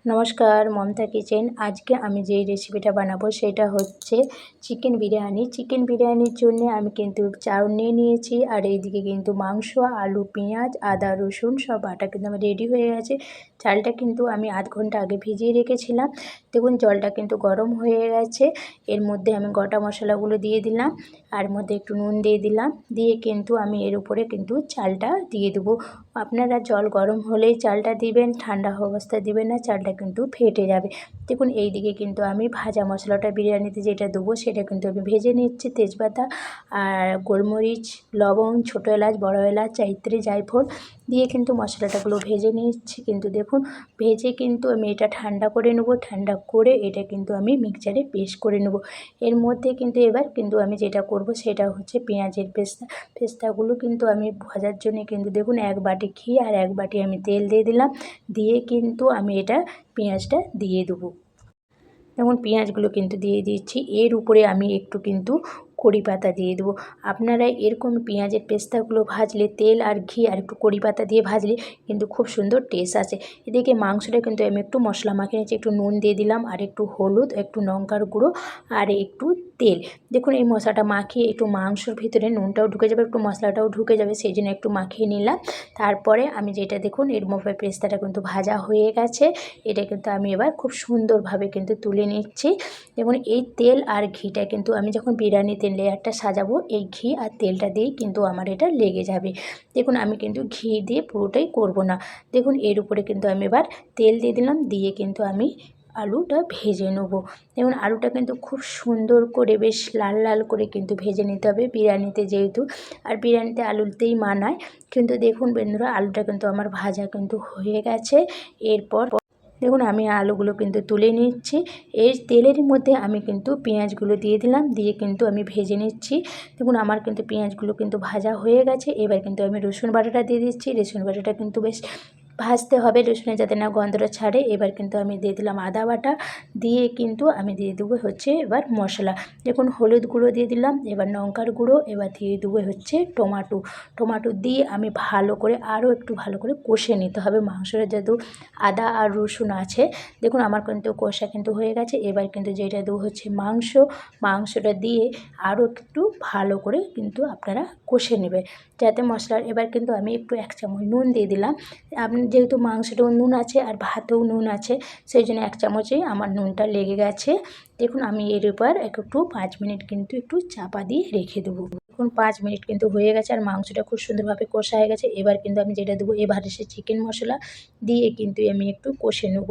নমস্কার, মমতা কিচেন। আজকে আমি যেই রেসিপিটা বানাবো সেটা হচ্ছে চিকেন বিরিয়ানি। চিকেন বিরিয়ানির জন্য আমি কিন্তু চাউল নিয়ে নিয়েছি, আর এইদিকে কিন্তু মাংস, আলু, পেঁয়াজ, আদা, রসুন সব বাটা কিন্তু আমার রেডি হয়ে গেছে। চালটা কিন্তু আমি আধ ঘন্টা আগে ভিজিয়ে রেখেছিলাম। দেখুন জলটা কিন্তু গরম হয়ে গেছে। এর মধ্যে আমি গোটা মশলাগুলো দিয়ে দিলাম, আর মধ্যে একটু নুন দিয়ে দিলাম, দিয়ে কিন্তু আমি এর উপরে কিন্তু চালটা দিয়ে দেবো। আপনারা জল গরম হলেই চালটা দিবেন, ঠান্ডা অবস্থায় দিবেন না, চালটা কিন্তু ফেটে যাবে। দেখুন এই দিকে কিন্তু আমি ভাজা মশলাটা বিরিয়ানিতে যেটা দেবো সেটা কিন্তু আমি ভেজে নিচ্ছি। তেজপাতা আর গোলমরিচ, লবঙ্গ, ছোটো এলাচ, বড় এলাচ, জায়িত্রী, জায়ফল দিয়ে কিন্তু মশলাটাগুলো ভেজে নিচ্ছি। কিন্তু দেখুন ভেজে কিন্তু আমি এটা ঠান্ডা করে নেব। ঠান্ডা করে এটা কিন্তু আমি মিক্সচারে পেস্ট করে নেব। এর মধ্যে কিন্তু এবার কিন্তু আমি যেটা করব সেটা হচ্ছে পেঁয়াজের পেস্তাগুলো কিন্তু আমি ভাজার জন্য কিন্তু দেখুন এক বাটি ঘি আর এক বাটি আমি তেল দিয়ে দিলাম। দিয়ে কিন্তু আমি এটা পেঁয়াজটা দিয়ে দেবো। যেমন পেঁয়াজগুলো কিন্তু দিয়ে দিচ্ছি। এর উপরে আমি একটু কিন্তু কড়ি পাতা দিয়ে দেবো। আপনারা এরকম পেঁয়াজের পেস্তাগুলো ভাজলে তেল আর ঘি আর একটু কড়ি পাতা দিয়ে ভাজলে কিন্তু খুব সুন্দর টেস্ট আসে। এদিকে মাংসটা কিন্তু আমি একটু মশলা মাখিয়ে নিয়েছি। একটু নুন দিয়ে দিলাম, আর একটু হলুদ, একটু লঙ্কার গুঁড়ো আর একটু তেল। দেখুন এই মশলাটা মাখিয়ে একটু মাংসর ভিতরে নুনটাও ঢুকে যাবে, একটু মশলাটাও ঢুকে যাবে, সেই জন্য একটু মাখিয়ে নিলাম। তারপরে আমি যেটা দেখুন এর মধ্যে পেস্তাটা কিন্তু ভাজা হয়ে গেছে। এটা কিন্তু আমি এবার খুব সুন্দরভাবে কিন্তু তুলে নিচ্ছি। দেখুন এই তেল আর ঘিটা কিন্তু আমি যখন বিরিয়ানিতে লেয়ারটা সাজাবো এই ঘি আর তেলটা দিয়েই কিন্তু আমার এটা লেগে যাবে। দেখুন আমি কিন্তু ঘি দিয়ে পুরোটাই করব না। দেখুন এর উপরে কিন্তু আমি এবার তেল দিয়ে দিলাম, দিয়ে কিন্তু আমি আলুটা ভেজে নেব। দেখুন আলুটা কিন্তু খুব সুন্দর করে বেশ লাল লাল করে কিন্তু ভেজে নিতে হবে বিরিয়ানিতে, যেহেতু আর বিরিয়ানিতে আলুতেই মানায়। কিন্তু দেখুন বন্ধুরা আলুটা কিন্তু আমার ভাজা কিন্তু হয়ে গেছে। এরপর দেখুন আমি আলুগুলো কিন্তু তুলে নিচ্ছি। এর তেলের মধ্যে আমি কিন্তু পেঁয়াজগুলো দিয়ে দিলাম, দিয়ে কিন্তু আমি ভেজে নিচ্ছি। দেখুন আমার কিন্তু পেঁয়াজগুলো কিন্তু ভাজা হয়ে গেছে। এবার কিন্তু আমি রসুন বাটাটা দিয়ে দিচ্ছি। রসুন বাটাটা কিন্তু বেশ ভাজতে হবে, রসুনের যাতে না গন্ধটা ছাড়ে। এবার কিন্তু আমি দিয়ে দিলাম আদা বাটা, দিয়ে কিন্তু আমি দিয়ে দেবো হচ্ছে এবার মশলা। দেখুন হলুদ গুঁড়ো দিয়ে দিলাম, এবার লঙ্কার গুঁড়ো, এবার দিয়ে দেবো হচ্ছে টমেটো দিয়ে আমি ভালো করে আরও একটু ভালো করে কষে নিতে হবে মাংসটা, যেহেতু আদা আর রসুন আছে। দেখুন আমার কিন্তু কষা কিন্তু হয়ে গেছে। এবার কিন্তু যেটা দেবো হচ্ছে মাংসটা দিয়ে আরও একটু ভালো করে কিন্তু আপনারা কষে নেবে যাতে মশলার। এবার কিন্তু আমি একটু 1 চামচ নুন দিয়ে দিলাম। আপনি যেহেতু মাংসটাও নুন আছে আর ভাতেও নুন আছে, সেই জন্য 1 চামচেই আমার নুনটা লেগে গেছে। দেখুন আমি এর উপর একটু 5 মিনিট কিন্তু একটু চাপা দিয়ে রেখে দেবো। দেখুন 5 মিনিট কিন্তু হয়ে গেছে আর মাংসটা খুব সুন্দরভাবে কষা হয়ে গেছে। এবার কিন্তু আমি যেটা দেবো এবারে সে চিকেন মশলা দিয়ে কিন্তু আমি একটু কষে নেব।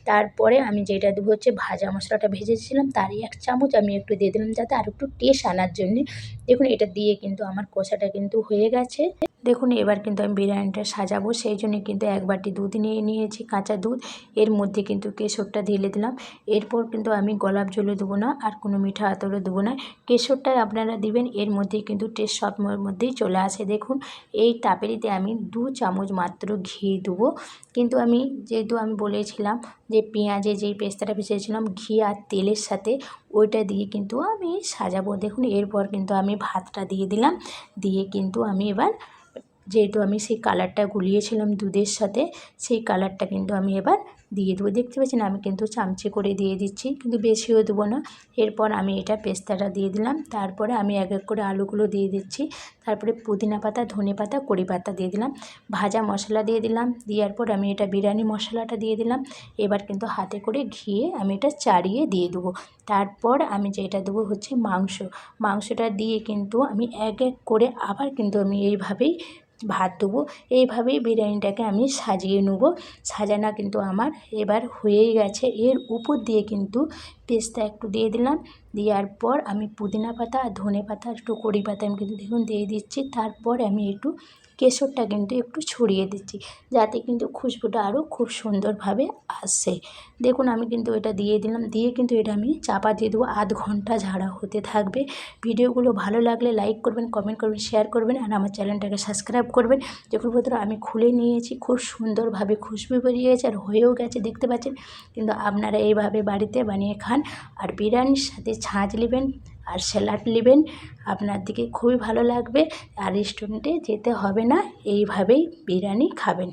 তারপরে আমি যেটা দেবো হচ্ছে ভাজা মশলাটা ভেজেছিলাম তারই 1 চামচ আমি একটু দিয়ে দিলাম, যাতে আর একটু টেস্ট আনার জন্যে। দেখুন এটা দিয়ে কিন্তু আমার কষাটা কিন্তু হয়ে গেছে। দেখুন এবার কিন্তু আমি বিরিয়ানিটা সাজাবো, সেই জন্য কিন্তু 1 বাটি দুধ নিয়ে নিয়েছি, কাঁচা দুধ। এর মধ্যে কিন্তু কেশরটা ঢেলে দিলাম। এরপর কিন্তু আমি গোলাপ জলও দেবো না, আর কোনো মিঠা আতরও দেবো না। কেশরটাই আপনারা দিবেন, এর মধ্যেই কিন্তু টেস্ট সব মধ্যেই চলে আসে। দেখুন এই তাপেরিতে আমি 2 চামচ মাত্র ঘি দেবো। কিন্তু আমি যেহেতু আমি বলেছিলাম যে পেঁয়াজে যেই পেস্তাটা ভেজেছিলাম ঘি আর তেলের সাথে, ওইটা দিয়ে কিন্তু আমি সাজাবো। দেখুন এরপর কিন্তু আমি ভাতটা দিয়ে দিলাম, দিয়ে কিন্তু আমি এবার যেহেতু আমি সেই কালারটা গুলিয়েছিলাম দুধের সাথে, সেই কালারটা কিন্তু আমি এবার দিয়ে দেবো। দেখতে পাচ্ছেন আমি কিন্তু চামচে করে দিয়ে দিচ্ছি, কিন্তু বেশিও দেবো না। এরপর আমি এটা পেস্তাটা দিয়ে দিলাম। তারপরে আমি এক এক করে আলুগুলো দিয়ে দিচ্ছি। তারপরে পুদিনা পাতা, ধনে পাতা, কড়ি পাতা দিয়ে দিলাম, ভাজা মশলা দিয়ে দিলাম। দেওয়ার পর আমি এটা বিরিয়ানি মশলাটা দিয়ে দিলাম। এবার কিন্তু হাতে করে ঘিয়ে আমি এটা চাড়িয়ে দিয়ে দেবো। তারপর আমি যেটা দেবো হচ্ছে মাংসটা দিয়ে কিন্তু আমি এক এক করে আবার কিন্তু আমি এইভাবেই ভাত দেবো। এইভাবেই বিরিয়ানিটাকে আমি সাজিয়ে নেব। সাজানো কিন্তু আমার এবার হয়েই গেছে। এর উপর দিয়ে কিন্তু পেস্তা একটু দিয়ে দিলাম। দেওয়ার পর আমি পুদিনা পাতা আর ধনে পাতা একটু কড়ি পাতা আমি কিন্তু দেখুন দিয়ে দিচ্ছি। তারপর আমি একটু কেশরটা কিন্তু একটু ছড়িয়ে দিচ্ছি, যাতে কিন্তু খুশবুটা আরও খুব সুন্দরভাবে আসে। দেখুন আমি কিন্তু এটা দিয়ে দিলাম, দিয়ে কিন্তু এটা আমি চাপা দিয়ে দেবো। আধ ঘন্টা ঝাড়া হতে থাকবে। ভিডিওগুলো ভালো লাগলে লাইক করবেন, কমেন্ট করবেন, শেয়ার করবেন, আর আমার চ্যানেলটাকে সাবস্ক্রাইব করবেন। দেখুন বন্ধুরা আমি খুলে নিয়েছি, খুব সুন্দরভাবে খুশবু বেরিয়েছে আর হয়েও গেছে, দেখতে পাচ্ছেন। কিন্তু আপনারা এইভাবে বাড়িতে বানিয়ে খান, আর বিরিয়ানির সাথে ছাঁচ নেবেন আর স্যালাড নেবেন, আপনার দিকে খুবই ভালো লাগবে। আর রেস্টুরেন্টে যেতে হবে না, এইভাবেই বিরিয়ানি খাবেন।